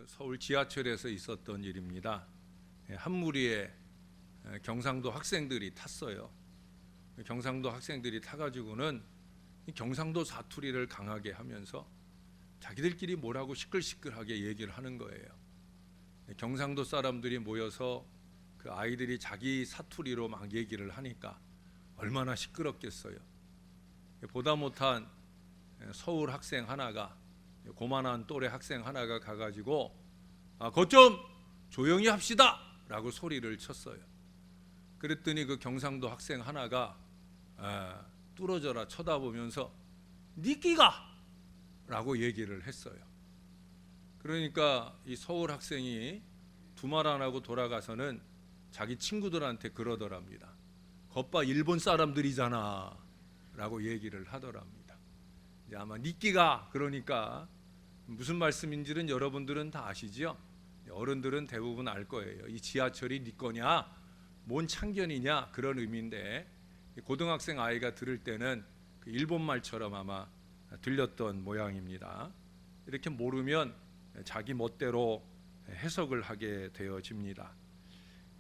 서울 지하철에서 있었던 일입니다. 한 무리의 경상도 학생들이 탔어요. 경상도 학생들이 타가지고는 경상도 사투리를 강하게 하면서 자기들끼리 뭐라고 시끌시끌하게 얘기를 하는 거예요. 경상도 사람들이 모여서 그 아이들이 자기 사투리로 막 얘기를 하니까 얼마나 시끄럽겠어요. 보다 못한 서울 학생 하나가, 고만한 또래 학생 하나가 가가지고 그것 좀 조용히 합시다 라고 소리를 쳤어요. 그랬더니 그 경상도 학생 하나가 뚫어져라 쳐다보면서 니끼가 라고 얘기를 했어요. 그러니까 이 서울 학생이 두말 안 하고 돌아가서는 자기 친구들한테 그러더랍니다. 겉봐 일본 사람들이잖아 라고 얘기를 하더랍니다. 이제 아마 니끼가 그러니까 무슨 말씀인지는 여러분들은 다 아시죠? 어른들은 대부분 알 거예요. 이 지하철이 네 거냐, 뭔 참견이냐, 그런 의미인데 고등학생 아이가 들을 때는 그 일본말처럼 아마 들렸던 모양입니다. 이렇게 모르면 자기 멋대로 해석을 하게 되어집니다.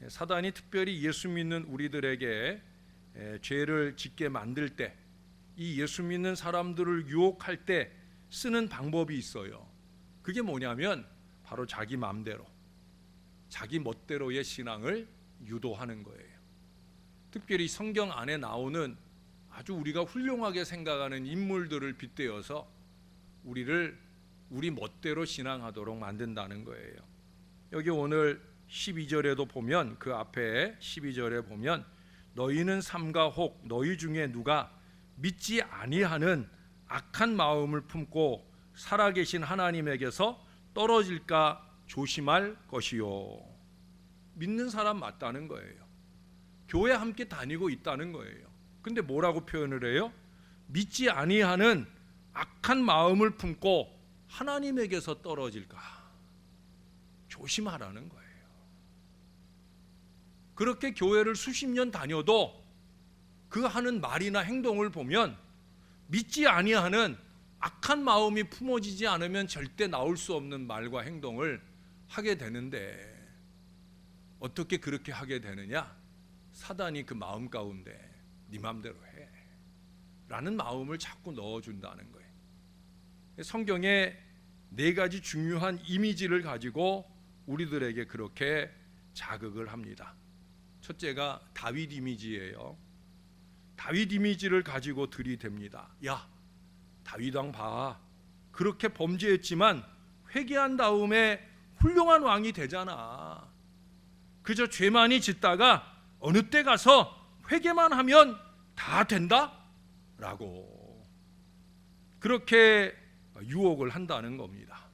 사단이 특별히 예수 믿는 우리들에게 죄를 짓게 만들 때, 이 예수 믿는 사람들을 유혹할 때 쓰는 방법이 있어요. 그게 뭐냐면 바로 자기 마음대로, 자기 멋대로의 신앙을 유도하는 거예요. 특별히 성경 안에 나오는 아주 우리가 훌륭하게 생각하는 인물들을 빗대어서 우리를 우리 멋대로 신앙하도록 만든다는 거예요. 여기 오늘 12절에도 보면, 그 앞에 12절에 보면 너희는 삼가 혹 너희 중에 누가 믿지 아니하는 악한 마음을 품고 살아계신 하나님에게서 떨어질까 조심할 것이요. 믿는 사람 맞다는 거예요. 교회 함께 다니고 있다는 거예요. 근데 뭐라고 표현을 해요? 믿지 아니하는 악한 마음을 품고 하나님에게서 떨어질까 조심하라는 거예요. 그렇게 교회를 수십 년 다녀도 그 하는 말이나 행동을 보면 믿지 아니하는 악한 마음이 품어지지 않으면 절대 나올 수 없는 말과 행동을 하게 되는데, 어떻게 그렇게 하게 되느냐? 사단이 그 마음 가운데 네 마음대로 해 라는 마음을 자꾸 넣어준다는 거예요. 성경에 네 가지 중요한 이미지를 가지고 우리들에게 그렇게 자극을 합니다. 첫째가 다윗 이미지예요. 다윗 이미지를 가지고 들이댑니다. 야, 다윗 왕 봐. 그렇게 범죄했지만 회개한 다음에 훌륭한 왕이 되잖아. 그저 죄만이 짓다가 어느 때 가서 회개만 하면 다 된다? 라고 그렇게 유혹을 한다는 겁니다.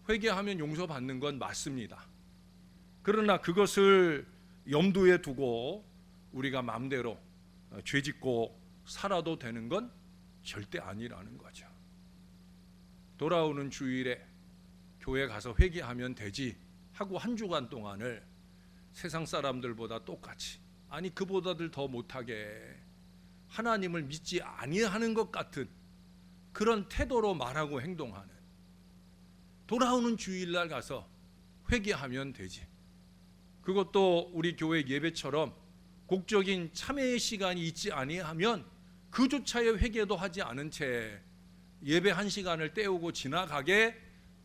회개하면 용서받는 건 맞습니다. 그러나 그것을 염두에 두고 우리가 마음대로 죄짓고 살아도 되는 건 절대 아니라는 거죠. 돌아오는 주일에 교회 가서 회개하면 되지 하고 한 주간 동안을 세상 사람들보다 똑같이, 아니 그보다들 더 못하게 하나님을 믿지 아니하는 것 같은 그런 태도로 말하고 행동하는, 돌아오는 주일날 가서 회개하면 되지, 그것도 우리 교회 예배처럼 곡적인 참회의 시간이 있지 아니하면 그조차의 회개도 하지 않은 채 예배 한 시간을 때우고 지나가게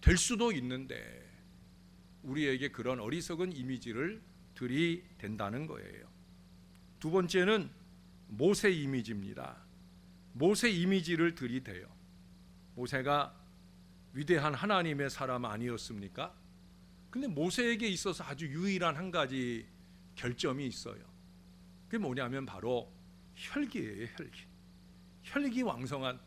될 수도 있는데, 우리에게 그런 어리석은 이미지를 들이댄다는 거예요. 두 번째는 모세 이미지입니다. 모세 이미지를 들이대요. 모세가 위대한 하나님의 사람 아니었습니까? 근데 모세에게 있어서 아주 유일한 한 가지 결점이 있어요. 그게 뭐냐면 바로 혈기예요. 혈기왕성한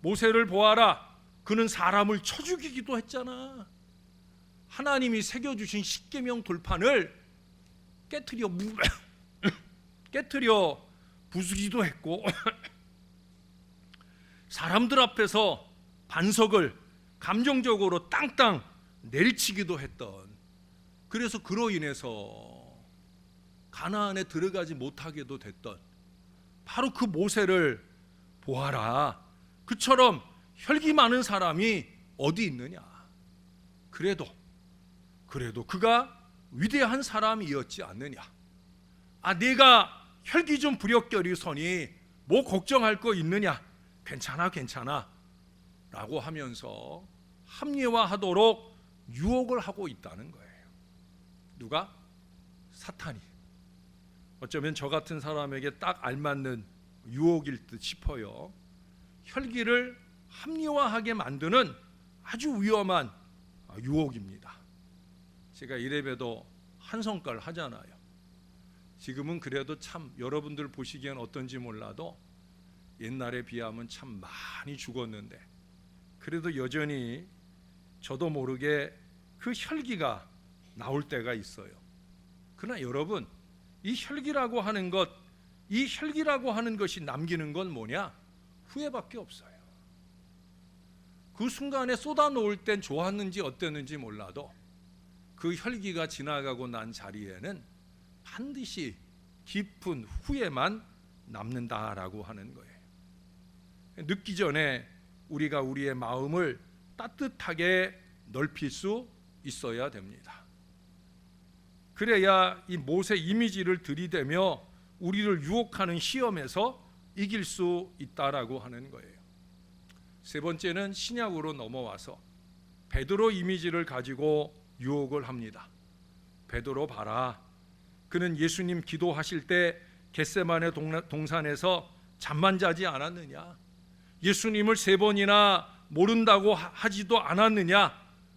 모세를 보아라. 그는 사람을 쳐 죽이기도 했잖아. 하나님이 새겨주신 십계명 돌판을 깨트려 부수기도 했고 사람들 앞에서 반석을 감정적으로 땅땅 내리치기도 했던, 그래서 그로 인해서 가나안에 들어가지 못하게도 됐던 바로 그 모세를 보아라. 그처럼 혈기 많은 사람이 어디 있느냐? 그래도 그가 위대한 사람이었지 않느냐. 내가 혈기 좀 부렸거리서니 뭐 걱정할 거 있느냐. 괜찮아 라고 하면서 합리화하도록 유혹을 하고 있다는 거예요. 누가? 사탄이. 어쩌면 저 같은 사람에게 딱 알맞는 유혹일 듯 싶어요. 혈기를 합리화하게 만드는 아주 위험한 유혹입니다. 제가 이래봬도 한 성깔 하잖아요. 지금은 그래도 참 여러분들 보시기엔 어떤지 몰라도 옛날에 비하면 참 많이 죽었는데 그래도 여전히 저도 모르게 그 혈기가 나올 때가 있어요. 그러나 여러분, 이 혈기라고 하는 것이 남기는 건 뭐냐? 후회밖에 없어요. 그 순간에 쏟아놓을 땐 좋았는지 어땠는지 몰라도 그 혈기가 지나가고 난 자리에는 반드시 깊은 후회만 남는다라고 하는 거예요. 늦기 전에 우리가 우리의 마음을 따뜻하게 넓힐 수 있어야 됩니다. 그래야 이 모세 이미지를 들이대며 우리를 유혹하는 시험에서 이길 수 있다라고 하는 거예요. 세 번째는 신약으로 넘어와서 베드로 이미지를 가지고 유혹을 합니다. 베드로 봐라. 그는 예수님 기도하실 때 겟세마네 동산에서 잠만 자지 않았느냐? 예수님을 3번이나 모른다고 하지도 않았느냐?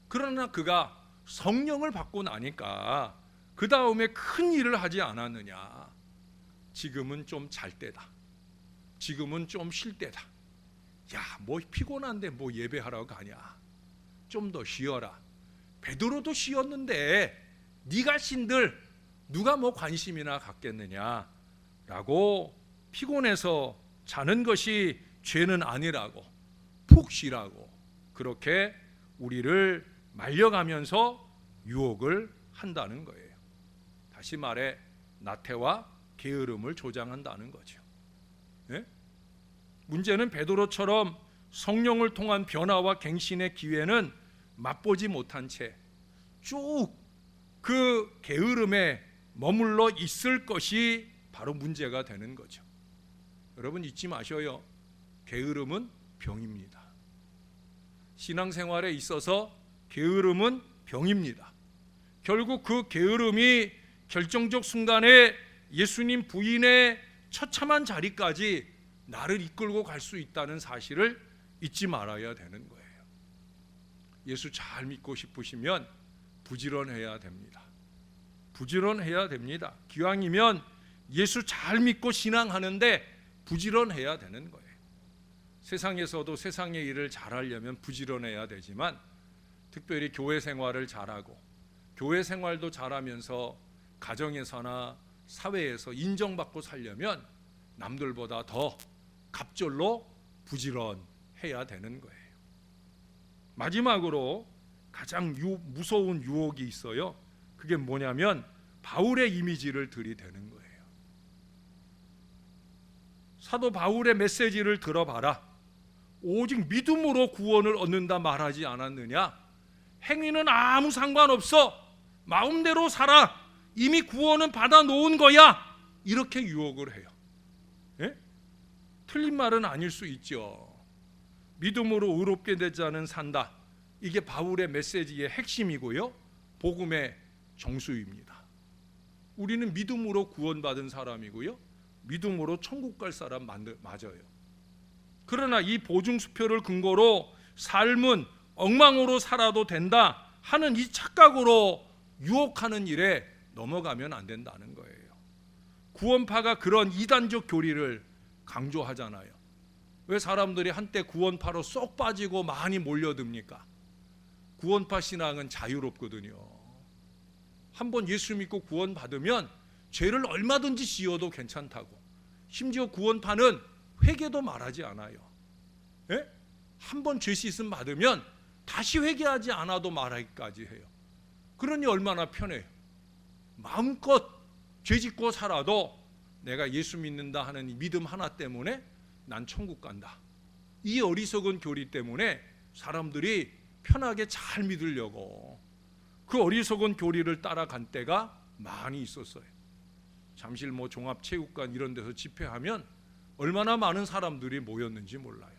그러나 그가 성령을 받고 나니까 그 다음에 큰 일을 하지 않았느냐? 지금은 좀 잘 때다. 지금은 좀 쉴 때다. 뭐 피곤한데 뭐 예배하러 가냐? 좀 더 쉬어라. 베드로도 쉬었는데 네가 쉰들 누가 뭐 관심이나 갖겠느냐? 라고 피곤해서 자는 것이 죄는 아니라고 푹 쉬라고 그렇게 우리를 말려가면서 유혹을 한다는 거예요. 다시 말해 나태와 게으름을 조장한다는 거죠. 네? 문제는 베드로처럼 성령을 통한 변화와 갱신의 기회는 맛보지 못한 채 쭉 그 게으름에 머물러 있을 것이 바로 문제가 되는 거죠. 여러분 잊지 마셔요. 게으름은 병입니다. 신앙생활에 있어서 게으름은 병입니다. 결국 그 게으름이 결정적 순간에 예수님 부인의 처참한 자리까지 나를 이끌고 갈 수 있다는 사실을 잊지 말아야 되는 거예요. 예수 잘 믿고 싶으시면 부지런해야 됩니다. 부지런해야 됩니다. 기왕이면 예수 잘 믿고 신앙하는데 부지런해야 되는 거예요. 세상에서도 세상의 일을 잘하려면 부지런해야 되지만 특별히 교회 생활을 잘하고 교회 생활도 잘하면서 가정에서나 사회에서 인정받고 살려면 남들보다 더 갑절로 부지런해야 되는 거예요. 마지막으로 가장 무서운 유혹이 있어요. 그게 뭐냐면 바울의 이미지를 들이대는 거예요. 사도 바울의 메시지를 들어봐라. 오직 믿음으로 구원을 얻는다 말하지 않았느냐? 행위는 아무 상관없어. 마음대로 살아. 이미 구원은 받아 놓은 거야. 이렇게 유혹을 해요. 예? 틀린 말은 아닐 수 있죠. 믿음으로 의롭게 된 자는 산다. 이게 바울의 메시지의 핵심이고요. 복음의 정수입니다. 우리는 믿음으로 구원받은 사람이고요. 믿음으로 천국 갈 사람 맞아요. 그러나 이 보증수표를 근거로 삶은 엉망으로 살아도 된다 하는 이 착각으로 유혹하는 일에 넘어가면 안 된다는 거예요. 구원파가 그런 이단적 교리를 강조하잖아요. 왜 사람들이 한때 구원파로 쏙 빠지고 많이 몰려듭니까? 구원파 신앙은 자유롭거든요. 한번 예수 믿고 구원받으면 죄를 얼마든지 지어도 괜찮다고. 심지어 구원파는 회개도 말하지 않아요. 예? 한번 죄 씻음 받으면 다시 회개하지 않아도 말하기까지 해요. 그러니 얼마나 편해요. 마음껏 죄 짓고 살아도 내가 예수 믿는다 하는 이 믿음 하나 때문에 난 천국 간다. 이 어리석은 교리 때문에 사람들이 편하게 잘 믿으려고 그 어리석은 교리를 따라간 때가 많이 있었어요. 잠실 종합체육관 이런 데서 집회하면 얼마나 많은 사람들이 모였는지 몰라요.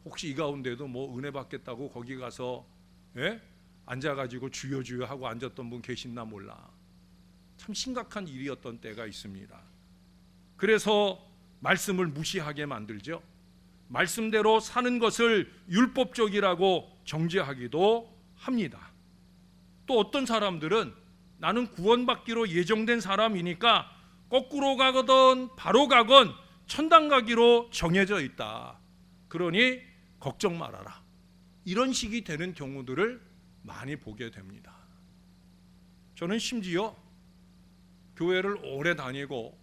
혹시 이 가운데도 은혜 받겠다고 거기 가서 앉아가지고 주여 하고 앉았던 분 계신나 몰라. 참 심각한 일이었던 때가 있습니다. 그래서 말씀을 무시하게 만들죠. 말씀대로 사는 것을 율법적이라고 정죄하기도 합니다. 또 어떤 사람들은 나는 구원받기로 예정된 사람이니까 거꾸로 가거든 바로 가건 천당 가기로 정해져 있다. 그러니 걱정 말아라. 이런 식이 되는 경우들을 많이 보게 됩니다. 저는 심지어 교회를 오래 다니고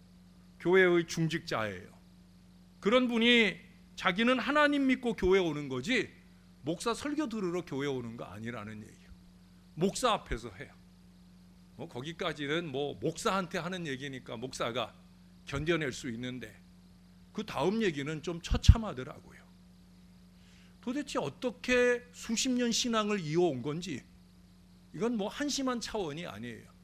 교회의 중직자예요. 그런 분이 자기는 하나님 믿고 교회 오는 거지 목사 설교 들으러 교회 오는 거 아니라는 얘기예요. 목사 앞에서 해요. 거기까지는 목사한테 하는 얘기니까 목사가 견뎌낼 수 있는데 그 다음 얘기는 좀 처참하더라고요. 도대체 어떻게 수십 년 신앙을 이어온 건지 이건 한심한 차원이 아니에요.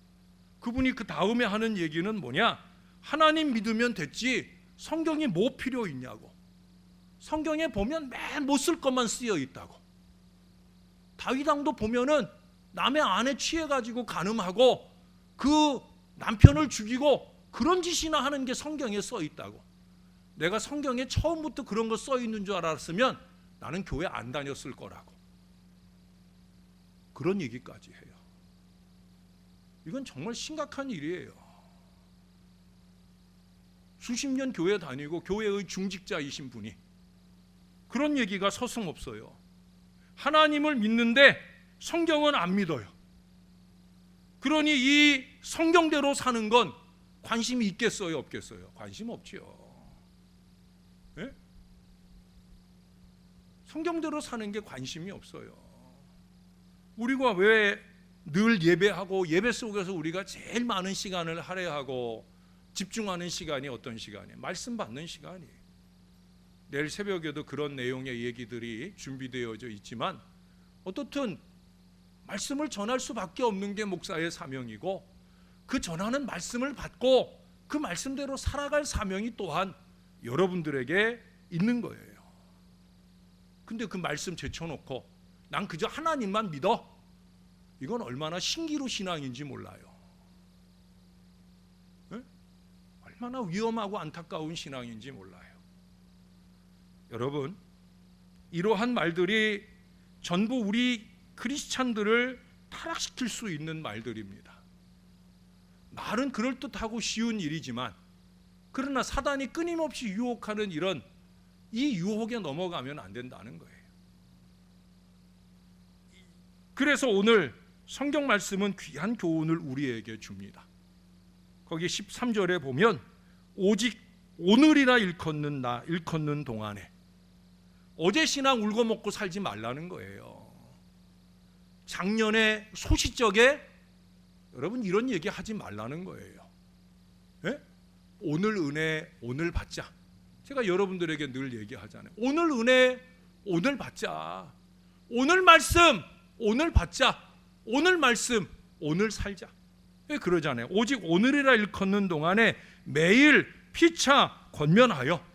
그분이 그 다음에 하는 얘기는 뭐냐? 하나님 믿으면 됐지 성경이 뭐 필요 있냐고. 성경에 보면 맨 못 쓸 것만 쓰여 있다고. 다윗 왕도 보면은 남의 아내 취해가지고 간음하고 그 남편을 죽이고 그런 짓이나 하는 게 성경에 써 있다고. 내가 성경에 처음부터 그런 거 써 있는 줄 알았으면 나는 교회 안 다녔을 거라고. 그런 얘기까지 해요. 이건 정말 심각한 일이에요. 수십 년 교회 다니고 교회의 중직자이신 분이 그런 얘기가 서슴없어요. 하나님을 믿는데 성경은 안 믿어요. 그러니 이 성경대로 사는 건 관심이 있겠어요, 없겠어요? 관심 없지요. 네? 성경대로 사는 게 관심이 없어요. 우리가 왜 늘 예배하고 예배 속에서 우리가 제일 많은 시간을 할애하고 집중하는 시간이 어떤 시간이에요? 말씀 받는 시간이에요. 내일 새벽에도 그런 내용의 얘기들이 준비되어져 있지만 어떻든 말씀을 전할 수밖에 없는 게 목사의 사명이고 그 전하는 말씀을 받고 그 말씀대로 살아갈 사명이 또한 여러분들에게 있는 거예요. 근데 그 말씀 제쳐놓고 난 그저 하나님만 믿어. 이건 얼마나 신기루 신앙인지 몰라요. 네? 얼마나 위험하고 안타까운 신앙인지 몰라요. 여러분, 이러한 말들이 전부 우리 크리스찬들을 타락시킬 수 있는 말들입니다. 말은 그럴듯하고 쉬운 일이지만 그러나 사단이 끊임없이 유혹하는 이 유혹에 넘어가면 안 된다는 거예요. 그래서 오늘 성경 말씀은 귀한 교훈을 우리에게 줍니다. 거기 13절에 보면 오직 오늘이라 일컫는 동안에 어제 신앙 울고 먹고 살지 말라는 거예요. 작년에 소시적에 여러분 이런 얘기 하지 말라는 거예요. 네? 오늘 은혜 오늘 받자. 제가 여러분들에게 늘 얘기하잖아요. 오늘 은혜 오늘 받자. 오늘 말씀 오늘 받자. 오늘 말씀 오늘 살자. 왜 그러잖아요. 오직 오늘이라 일컫는 동안에 매일 피차 권면하여.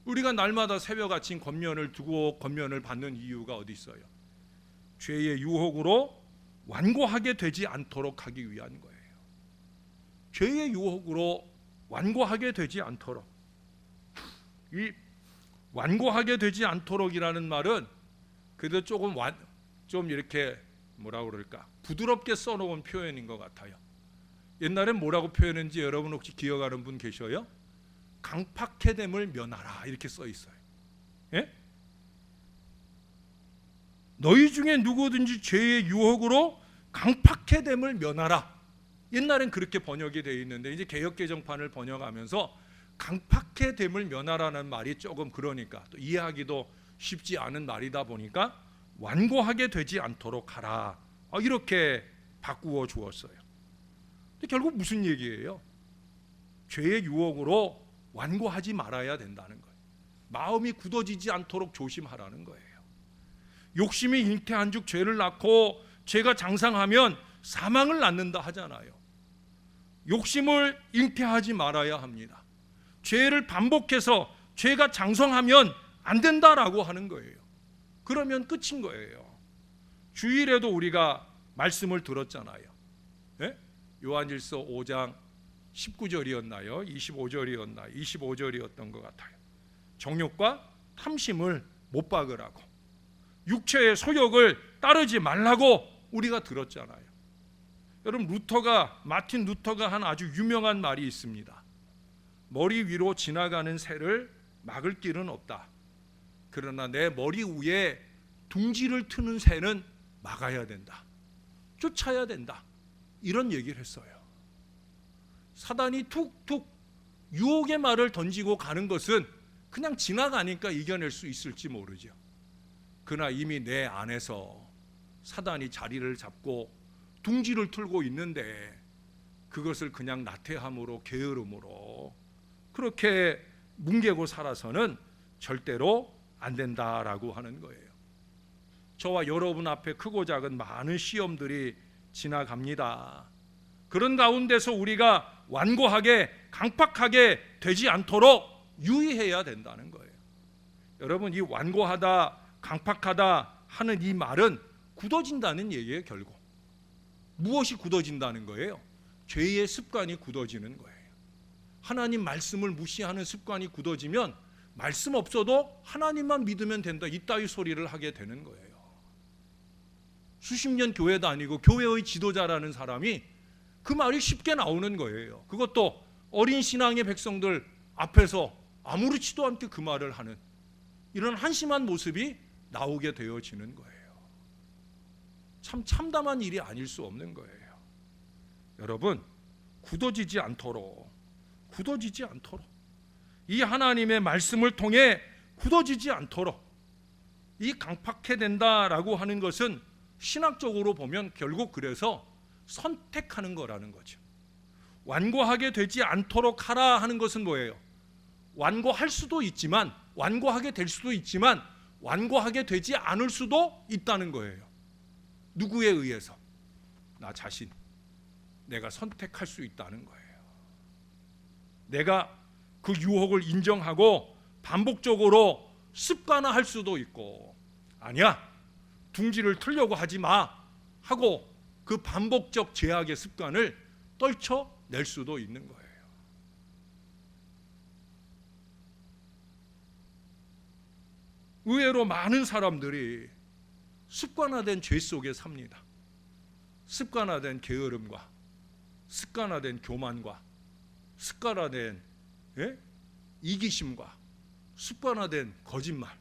우리가 날마다 새벽 아침 권면을 두고 권면을 받는 이유가 어디 있어요? 죄의 유혹으로 완고하게 되지 않도록 하기 위한 거예요. 죄의 유혹으로 완고하게 되지 않도록. 이 완고하게 되지 않도록이라는 말은 그래도 좀 이렇게 뭐라고 그럴까? 부드럽게 써놓은 표현인 것 같아요. 옛날엔 뭐라고 표현했는지 여러분 혹시 기억하는 분 계셔요? 강팍해 됨을 면하라 이렇게 써 있어요. 예? 너희 중에 누구든지 죄의 유혹으로 강팍해 됨을 면하라. 옛날엔 그렇게 번역이 되어 있는데 이제 개역개정판을 번역하면서 강팍해 됨을 면하라는 말이 조금 그러니까 또 이해하기도 쉽지 않은 말이다 보니까 완고하게 되지 않도록 하라. 이렇게 바꾸어 주었어요. 근데 결국 무슨 얘기예요? 죄의 유혹으로 완고하지 말아야 된다는 거예요. 마음이 굳어지지 않도록 조심하라는 거예요. 욕심이 잉태한 즉 죄를 낳고 죄가 장성하면 사망을 낳는다 하잖아요. 욕심을 잉태하지 말아야 합니다. 죄를 반복해서 죄가 장성하면 안 된다라고 하는 거예요. 그러면 끝인 거예요. 주일에도 우리가 말씀을 들었잖아요. 예? 요한일서 5장 19절이었나요? 25절이었나요? 25절이었던 것 같아요. 정욕과 탐심을 못 박으라고, 육체의 소욕을 따르지 말라고 우리가 들었잖아요. 여러분, 마틴 루터가 한 아주 유명한 말이 있습니다. 머리 위로 지나가는 새를 막을 길은 없다. 그러나 내 머리 위에 둥지를 트는 새는 막아야 된다. 쫓아야 된다. 이런 얘기를 했어요. 사단이 툭툭 유혹의 말을 던지고 가는 것은 그냥 지나가니까 이겨낼 수 있을지 모르죠. 그러나 이미 내 안에서 사단이 자리를 잡고 둥지를 틀고 있는데 그것을 그냥 나태함으로, 게으름으로 그렇게 뭉개고 살아서는 절대로 안 된다라고 하는 거예요. 저와 여러분 앞에 크고 작은 많은 시험들이 지나갑니다. 그런 가운데서 우리가 완고하게, 강팍하게 되지 않도록 유의해야 된다는 거예요. 여러분, 이 완고하다, 강팍하다 하는 이 말은 굳어진다는 얘기예요. 결국 무엇이 굳어진다는 거예요? 죄의 습관이 굳어지는 거예요. 하나님 말씀을 무시하는 습관이 굳어지면 말씀 없어도 하나님만 믿으면 된다, 이따위 소리를 하게 되는 거예요. 수십 년 교회 다니고 교회의 지도자라는 사람이 그 말이 쉽게 나오는 거예요. 그것도 어린 신앙의 백성들 앞에서 아무렇지도 않게 그 말을 하는 이런 한심한 모습이 나오게 되어지는 거예요. 참 참담한 일이 아닐 수 없는 거예요. 여러분, 굳어지지 않도록 이 하나님의 말씀을 통해 굳어지지 않도록, 이 강팍해 된다라고 하는 것은 신학적으로 보면 결국 그래서 선택하는 거라는 거죠. 완고하게 되지 않도록 하라 하는 것은 뭐예요? 완고할 수도 있지만, 완고하게 될 수도 있지만 완고하게 되지 않을 수도 있다는 거예요. 누구에 의해서? 나 자신, 내가 선택할 수 있다는 거예요. 내가 그 유혹을 인정하고 반복적으로 습관화할 수도 있고, 아니야, 둥지를 틀려고 하지 마 하고 그 반복적 죄악의 습관을 떨쳐낼 수도 있는 거예요. 의외로 많은 사람들이 습관화된 죄 속에 삽니다. 습관화된 게으름과, 습관화된 교만과, 습관화된 이기심과, 습관화된 거짓말.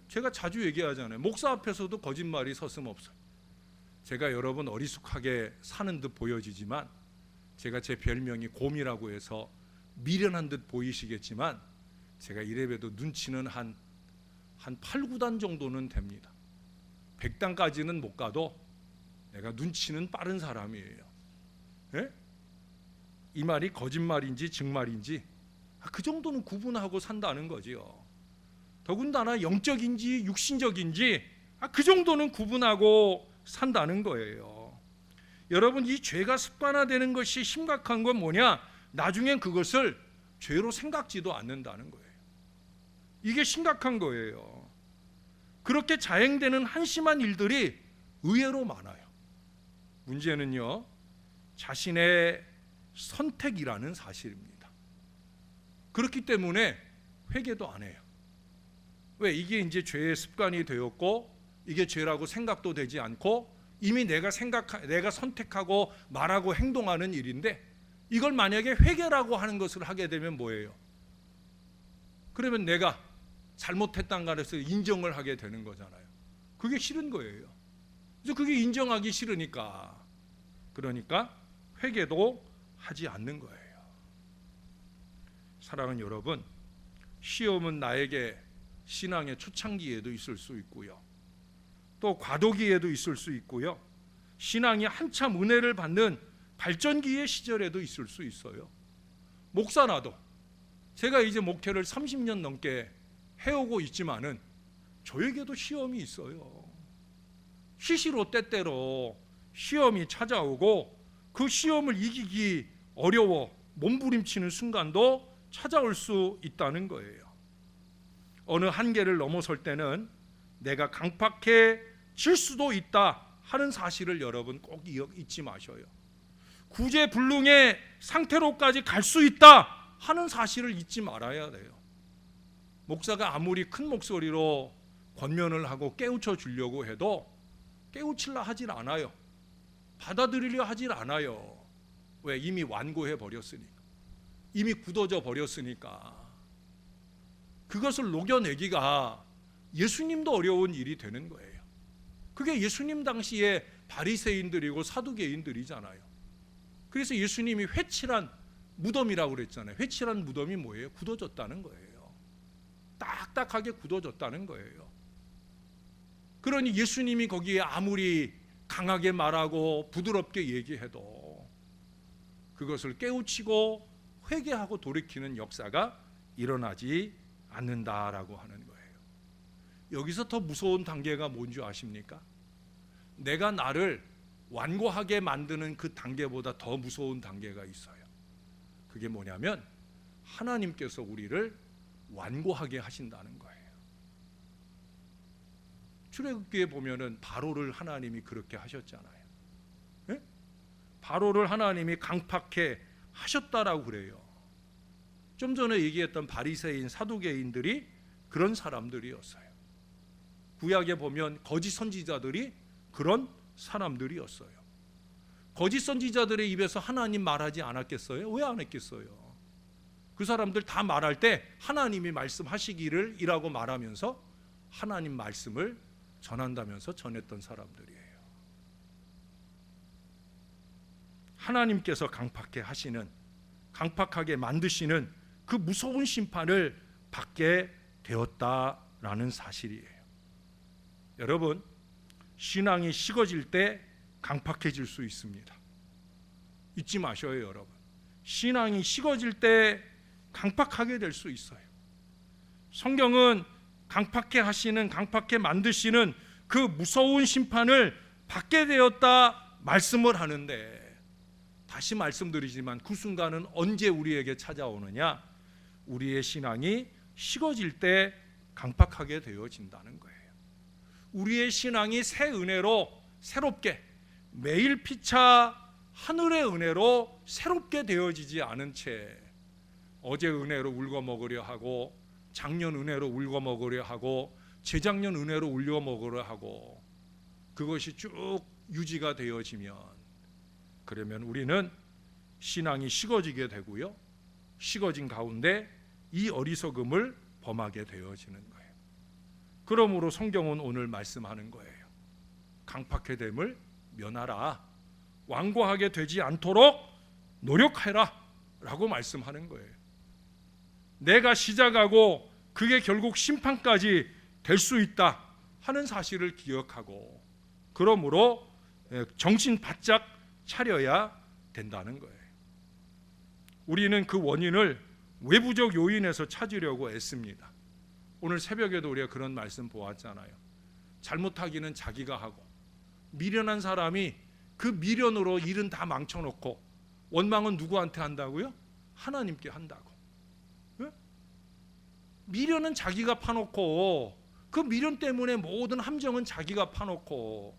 제가 자주 얘기하잖아요. 목사 앞에서도 거짓말이 서슴없어요. 제가 여러분 어리숙하게 사는 듯 보여지지만, 제가 제 별명이 곰이라고 해서 미련한 듯 보이시겠지만, 제가 이래봬도 눈치는 한 8, 9단 정도는 됩니다. 100단까지는 못 가도 내가 눈치는 빠른 사람이에요. 이 말이 거짓말인지 정말인지 그 정도는 구분하고 산다는 거지요. 더군다나 영적인지 육신적인지 그 정도는 구분하고 산다는 거예요. 여러분, 이 죄가 습관화되는 것이 심각한 건 뭐냐? 나중엔 그것을 죄로 생각지도 않는다는 거예요. 이게 심각한 거예요. 그렇게 자행되는 한심한 일들이 의외로 많아요. 문제는요, 자신의 선택이라는 사실입니다. 그렇기 때문에 회개도 안 해요. 왜? 이게 이제 죄의 습관이 되었고, 이게 죄라고 생각도 되지 않고, 이미 내가 선택하고 말하고 행동하는 일인데, 이걸 만약에 회개라고 하는 것을 하게 되면 뭐예요? 그러면 내가 잘못했다는 것에서 인정을 하게 되는 거잖아요. 그게 싫은 거예요. 그래서 그게 인정하기 싫으니까, 그러니까 회개도 하지 않는 거예요. 사랑하는 여러분, 시험은 나에게 신앙의 초창기에도 있을 수 있고요, 또 과도기에도 있을 수 있고요, 신앙이 한참 은혜를 받는 발전기의 시절에도 있을 수 있어요. 목사나도 제가 이제 목회를 30년 넘게 해오고 있지만은 저에게도 시험이 있어요. 시시로 때때로 시험이 찾아오고 그 시험을 이기기 어려워 몸부림치는 순간도 찾아올 수 있다는 거예요. 어느 한계를 넘어설 때는 내가 강팍해질 수도 있다 하는 사실을 여러분 꼭 잊지 마셔요. 구제불능의 상태로까지 갈 수 있다 하는 사실을 잊지 말아야 돼요. 목사가 아무리 큰 목소리로 권면을 하고 깨우쳐 주려고 해도 깨우치려 하질 않아요. 받아들이려 하질 않아요. 왜? 이미 완고해 버렸으니까. 이미 굳어져 버렸으니까. 그것을 녹여내기가 예수님도 어려운 일이 되는 거예요. 그게 예수님 당시에 바리새인들이고 사두개인들이잖아요. 그래서 예수님이 회칠한 무덤이라고 그랬잖아요. 회칠한 무덤이 뭐예요? 굳어졌다는 거예요. 딱딱하게 굳어졌다는 거예요. 그러니 예수님이 거기에 아무리 강하게 말하고 부드럽게 얘기해도 그것을 깨우치고 회개하고 돌이키는 역사가 일어나지 않는다라고 하는 거예요. 여기서 더 무서운 단계가 뭔지 아십니까? 내가 나를 완고하게 만드는 그 단계보다 더 무서운 단계가 있어요. 그게 뭐냐면 하나님께서 우리를 완고하게 하신다는 거예요. 출애굽기에 보면은 바로를 하나님이 그렇게 하셨잖아요. 네? 바로를 하나님이 강팍해 하셨다라고 그래요. 좀 전에 얘기했던 바리새인 사두개인들이 그런 사람들이었어요. 구약에 보면 거짓 선지자들이 그런 사람들이었어요. 거짓 선지자들의 입에서 하나님 말하지 않았겠어요? 왜 안 했겠어요? 그 사람들 다 말할 때 하나님이 말씀하시기를 이라고 말하면서 하나님 말씀을 전한다면서 전했던 사람들이에요. 하나님께서 강팍하게 만드시는 그 무서운 심판을 받게 되었다라는 사실이에요. 여러분, 신앙이 식어질 때 강팍해질 수 있습니다. 잊지 마셔요, 여러분. 신앙이 식어질 때 강팍하게 될 수 있어요. 성경은 강팍해 만드시는 그 무서운 심판을 받게 되었다 말씀을 하는데, 다시 말씀드리지만 그 순간은 언제 우리에게 찾아오느냐? 우리의 신앙이 식어질 때 강팍하게 되어진다는 거예요. 우리의 신앙이 새 은혜로 새롭게, 매일 피차 하늘의 은혜로 새롭게 되어지지 않은 채 어제 은혜로 울고 먹으려 하고, 작년 은혜로 울고 먹으려 하고, 재작년 은혜로 울고 먹으려 하고, 그것이 쭉 유지가 되어지면, 그러면 우리는 신앙이 식어지게 되고요, 식어진 가운데 이 어리석음을 범하게 되어지는 거예요. 그러므로 성경은 오늘 말씀하는 거예요. 강팍해됨을 면하라, 완고하게 되지 않도록 노력해라 라고 말씀하는 거예요. 내가 시작하고 그게 결국 심판까지 될 수 있다 하는 사실을 기억하고, 그러므로 정신 바짝 차려야 된다는 거예요. 우리는 그 원인을 외부적 요인에서 찾으려고 애씁니다. 오늘 새벽에도 우리가 그런 말씀 보았잖아요. 잘못하기는 자기가 하고, 미련한 사람이 그 미련으로 일은 다 망쳐놓고 원망은 누구한테 한다고요? 하나님께 한다고. 미련은 자기가 파놓고, 그 미련 때문에 모든 함정은 자기가 파놓고,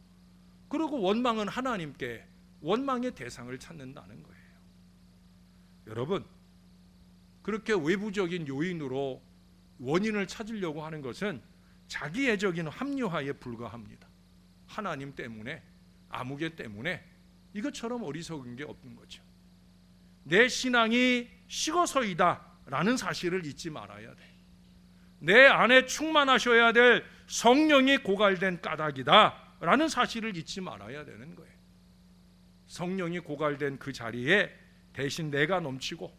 그리고 원망은 하나님께 원망의 대상을 찾는다는 거예요. 여러분, 그렇게 외부적인 요인으로 원인을 찾으려고 하는 것은 자기애적인 합리화에 불과합니다. 하나님 때문에, 아무개 때문에, 이것처럼 어리석은 게 없는 거죠. 내 신앙이 식어서이다 라는 사실을 잊지 말아야 돼. 내 안에 충만하셔야 될 성령이 고갈된 까닭이다 라는 사실을 잊지 말아야 되는 거예요. 성령이 고갈된 그 자리에 대신 내가 넘치고,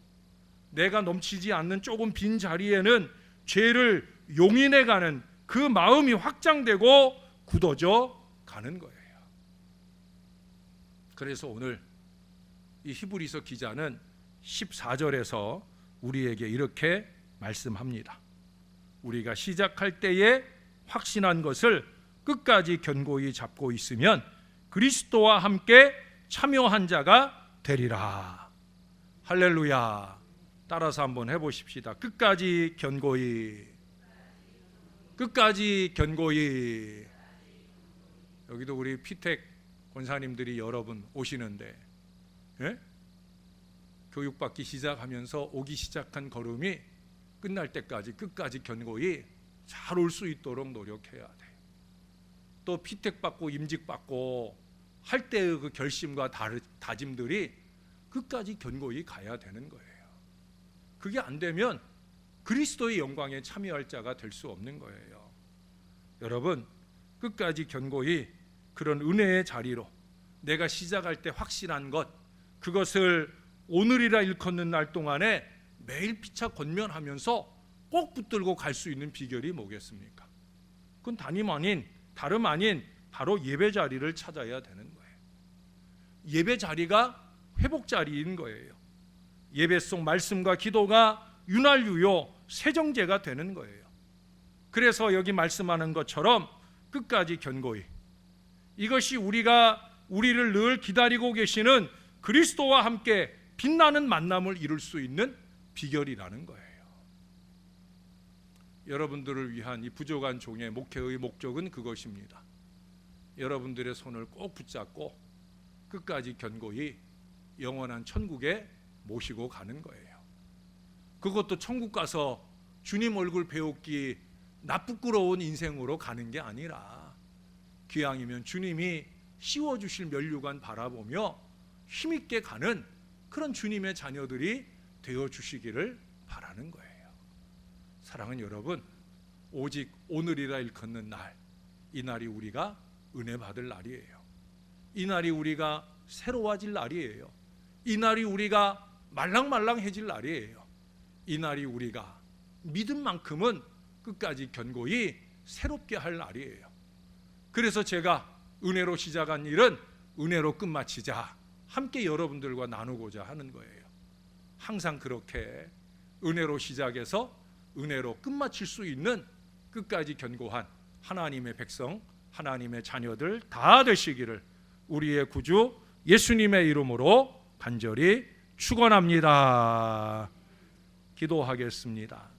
내가 넘치지 않는 조금 빈 자리에는 죄를 용인해가는 그 마음이 확장되고 굳어져 가는 거예요. 그래서 오늘 이 히브리서 기자는 14절에서 우리에게 이렇게 말씀합니다. 우리가 시작할 때에 확신한 것을 끝까지 견고히 잡고 있으면 그리스도와 함께 참여한 자가 되리라. 할렐루야. 따라서 한번 해보십시다. 끝까지 견고히, 끝까지 견고히. 여기도 우리 피택 권사님들이 여러분 오시는데, 예? 교육받기 시작하면서 오기 시작한 걸음이 끝날 때까지 끝까지 견고히 잘 올 수 있도록 노력해야 돼. 또 피택받고 임직받고 할 때의 그 결심과 다짐들이 끝까지 견고히 가야 되는 거예요. 그게 안 되면 그리스도의 영광에 참여할 자가 될 수 없는 거예요. 여러분, 끝까지 견고히 그런 은혜의 자리로 내가 시작할 때 확신한 것, 그것을 오늘이라 일컫는 날 동안에 매일 피차 권면하면서 꼭 붙들고 갈 수 있는 비결이 뭐겠습니까? 그건 다름 아닌 바로 예배 자리를 찾아야 되는 거예요. 예배 자리가 회복 자리인 거예요. 예배 속 말씀과 기도가 윤활유요 세정제가 되는 거예요. 그래서 여기 말씀하는 것처럼 끝까지 견고히, 이것이 우리를 늘 기다리고 계시는 그리스도와 함께 빛나는 만남을 이룰 수 있는 비결이라는 거예요. 여러분들을 위한 이 부족한 종의 목회의 목적은 그것입니다. 여러분들의 손을 꼭 붙잡고 끝까지 견고히 영원한 천국에 모시고 가는 거예요. 그것도 천국 가서 주님 얼굴 배우기 나 부끄러운 인생으로 가는 게 아니라 기왕이면 주님이 씌워주실 면류관 바라보며 힘있게 가는 그런 주님의 자녀들이 되어주시기를 바라는 거예요. 사랑하는 여러분, 오직 오늘이라 일컫는 날, 이 날이 우리가 은혜 받을 날이에요. 이 날이 우리가 새로워질 날이에요. 이 날이 우리가 말랑말랑해질 날이에요. 이 날이 우리가 믿음만큼은 끝까지 견고히 새롭게 할 날이에요. 그래서 제가 은혜로 시작한 일은 은혜로 끝마치자, 함께 여러분들과 나누고자 하는 거예요. 항상 그렇게 은혜로 시작해서 은혜로 끝마칠 수 있는 끝까지 견고한 하나님의 백성, 하나님의 자녀들 다 되시기를 우리의 구주 예수님의 이름으로 간절히 축원합니다. 기도하겠습니다.